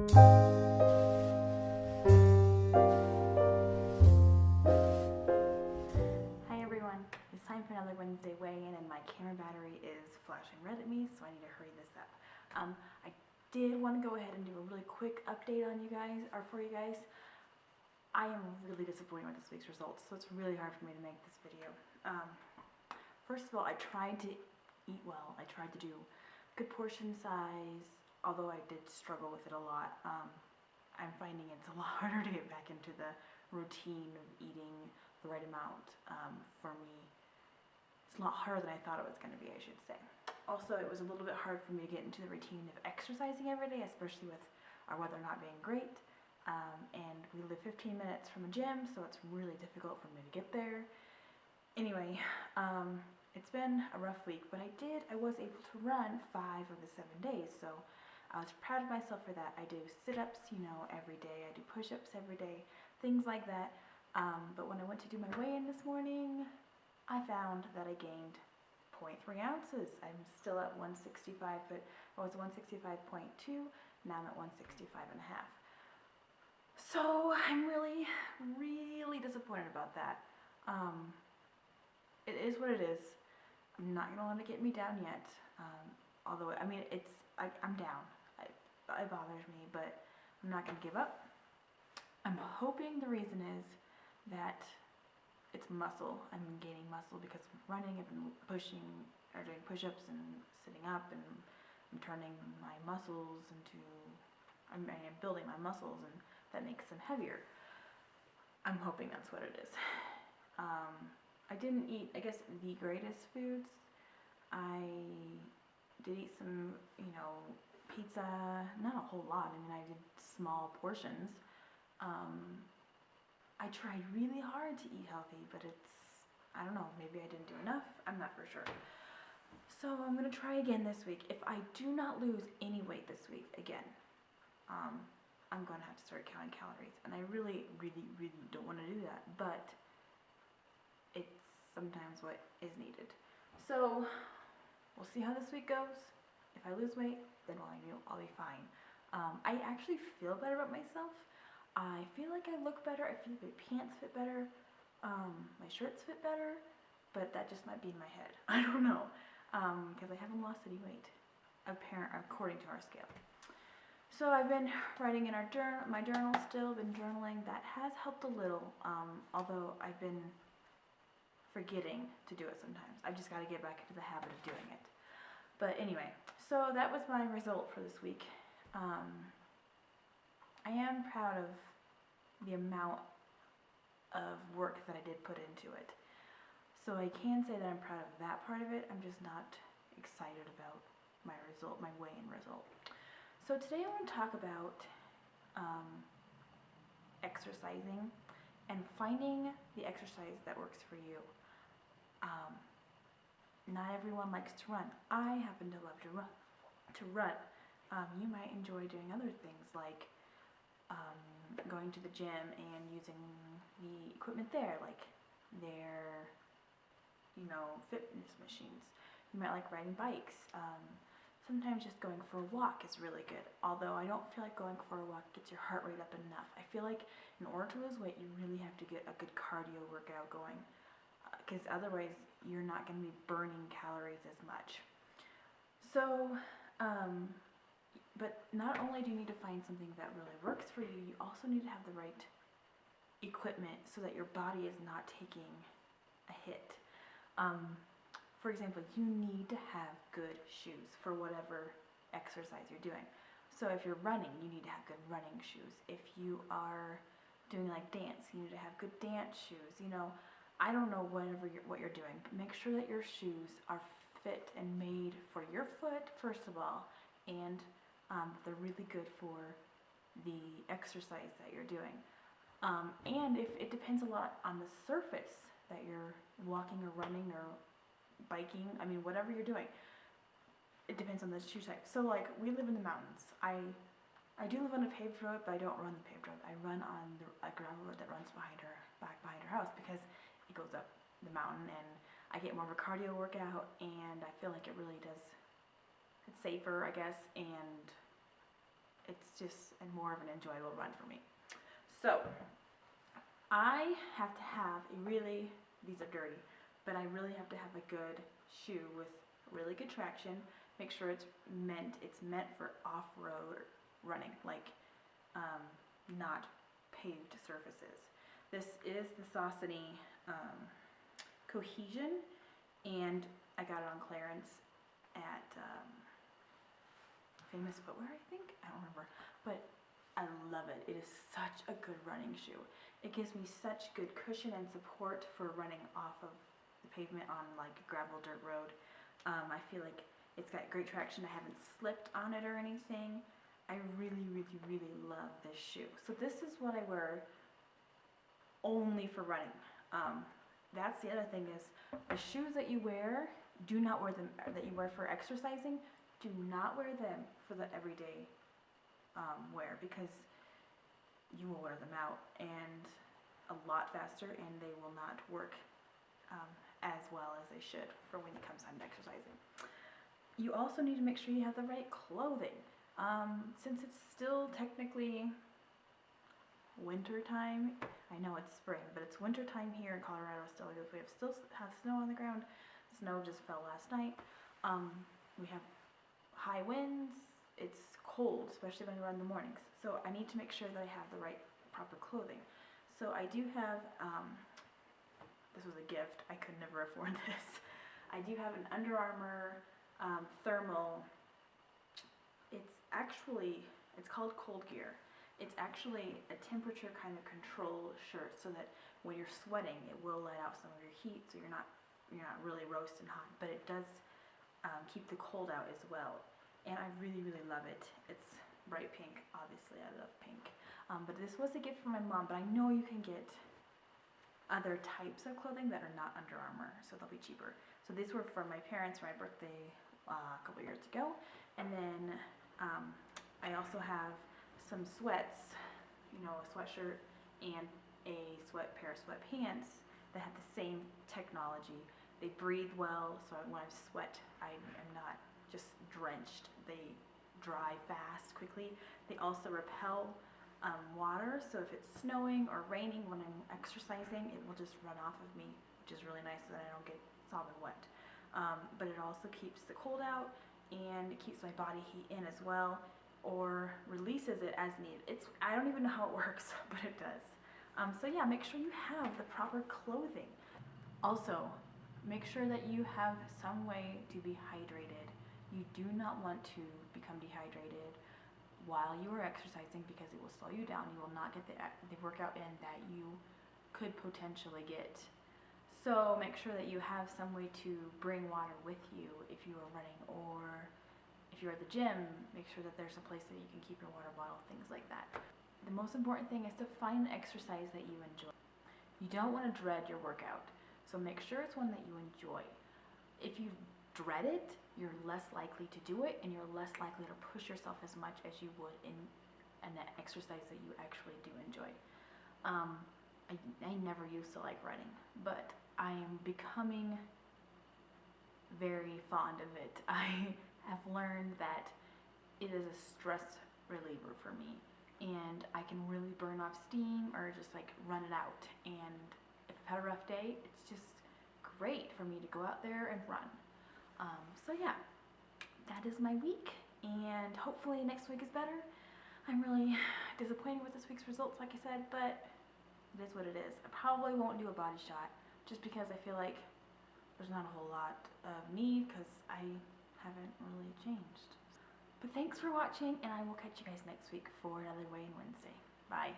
Hi everyone, it's time for another Wednesday weigh-in and my camera battery is flashing red at me, so I need to hurry this up. I did want to go ahead and do a really quick update on you guys, or for you guys. I am really disappointed with this week's results, so it's really hard for me to make this video. First of all, I tried to eat well. I tried to do good portion size, although I did struggle with it a lot. I'm finding it's a lot harder to get back into the routine of eating the right amount. For me, it's a lot harder than I thought it was going to be, I should say. Also, it was a little bit hard for me to get into the routine of exercising every day, especially with our weather not being great. And we live 15 minutes from a gym, so it's really difficult for me to get there. Anyway, it's been a rough week, but I was able to run 5 of the 7 days, so I was proud of myself for that. I do sit-ups, every day. I do push-ups every day, things like that. But when I went to do my weigh-in this morning, I found that I gained 0.3 ounces. I'm still at 165, but I was 165.2, now I'm at 165.5. So I'm really, really disappointed about that. It is what it is. I'm not gonna let it get me down yet. Although, I'm down. It bothers me, but I'm not gonna give up. I'm hoping the reason is that it's muscle. I'm gaining muscle because of running. I've been pushing or doing push-ups and sitting up, and I'm turning my muscles into, I'm building my muscles, and that makes them heavier. I'm hoping that's what it is. I didn't eat, I guess, the greatest foods. I did eat some, pizza, not a whole lot. I did small portions. I tried really hard to eat healthy, but I don't know, maybe I didn't do enough. I'm not for sure. So I'm going to try again this week. If I do not lose any weight this week again, I'm going to have to start counting calories. And I really, really, really don't want to do that, but it's sometimes what is needed. So we'll see how this week goes. If I lose weight, then I'll be fine. I actually feel better about myself. I feel like I look better. I feel like my pants fit better. My shirts fit better, but that just might be in my head. I don't know, because I haven't lost any weight, according to our scale. So I've been writing in my journal still, been journaling. That has helped a little, although I've been forgetting to do it sometimes. I've just got to get back into the habit of doing it. But anyway, so that was my result for this week. I am proud of the amount of work that I did put into it. So I can say that I'm proud of that part of it. I'm just not excited about my result, my weigh-in result. So today I want to talk about exercising and finding the exercise that works for you. Not everyone likes to run. I happen to love to run. You might enjoy doing other things like going to the gym and using the equipment there, like their, fitness machines. You might like riding bikes. Sometimes just going for a walk is really good, although I don't feel like going for a walk gets your heart rate up enough. I feel like in order to lose weight, you really have to get a good cardio workout going, because otherwise you're not going to be burning calories as much. So, but not only do you need to find something that really works for you, you also need to have the right equipment so that your body is not taking a hit. For example, you need to have good shoes for whatever exercise you're doing. So if you're running, you need to have good running shoes. If you are doing like dance, you need to have good dance shoes. I don't know what you're doing, but make sure that your shoes are fit and made for your foot, first of all, and they're really good for the exercise that you're doing. And if it depends a lot on the surface that you're walking or running or biking, whatever you're doing, it depends on the shoe type. So like, we live in the mountains. I do live on a paved road, but I don't run the paved road. I run on a gravel road that runs back behind her house, because it goes up the mountain and I get more of a cardio workout, and I feel like it really does, it's safer, I guess, and it's just more of an enjoyable run for me. So I have to have these are dirty, but I really have to have a good shoe with really good traction. Make sure it's meant for off-road running, like not paved surfaces. This is the Saucony Cohesion, and I got it on clearance at Famous Footwear, I think. I don't remember, but I love it. It is such a good running shoe. It gives me such good cushion and support for running off of the pavement on like a gravel dirt road. I feel like it's got great traction. I haven't slipped on it or anything. I really, really, really love this shoe. So this is what I wear only for running. That's the other thing is the shoes that you wear, do not wear them, that you wear for exercising, do not wear them for the everyday wear, because you will wear them out and a lot faster, and they will not work as well as they should for when it comes time to exercising. You also need to make sure you have the right clothing. Since it's still technically winter time, I know it's spring, but it's winter time here in Colorado still, because we still have snow on the ground. Snow just fell last night. We have high winds. It's cold, especially when we run in the mornings. So I need to make sure that I have the right proper clothing. So I do have, this was a gift, I could never afford this. I do have an Under Armour thermal. It's called Cold Gear. It's actually a temperature kind of control shirt, so that when you're sweating, it will let out some of your heat, so you're not really roasting hot. But it does keep the cold out as well, and I really, really love it. It's bright pink, obviously. I love pink. But this was a gift from my mom. But I know you can get other types of clothing that are not Under Armour, so they'll be cheaper. So these were for my parents for my birthday a couple years ago, and then I also have some sweats, a sweatshirt and a pair of sweatpants that have the same technology. They breathe well, so when I sweat, I am not just drenched. They dry fast, quickly. They also repel water, so if it's snowing or raining when I'm exercising, it will just run off of me, which is really nice so that I don't get sopping wet. But it also keeps the cold out, and it keeps my body heat in as well, or releases it as needed. I don't even know how it works, but it does. So yeah, make sure you have the proper clothing. Also, make sure that you have some way to be hydrated. You do not want to become dehydrated while you are exercising, because it will slow you down. You will not get the workout in that you could potentially get. So make sure that you have some way to bring water with you if you are running, or if you're at the gym, make sure that there's a place that you can keep your water bottle, things like that. The most important thing is to find an exercise that you enjoy. You don't want to dread your workout, so make sure it's one that you enjoy. If you dread it, you're less likely to do it, and you're less likely to push yourself as much as you would in an exercise that you actually do enjoy. I never used to like running, but I am becoming very fond of it. I have learned that it is a stress reliever for me, and I can really burn off steam or just like run it out. And if I've had a rough day, it's just great for me to go out there and run. So yeah, that is my week, and hopefully next week is better. I'm really disappointed with this week's results, like I said, but it is what it is. I probably won't do a body shot, just because I feel like there's not a whole lot of need, because I haven't really changed. But thanks for watching, and I will catch you guys next weigh-in Wednesday. Bye.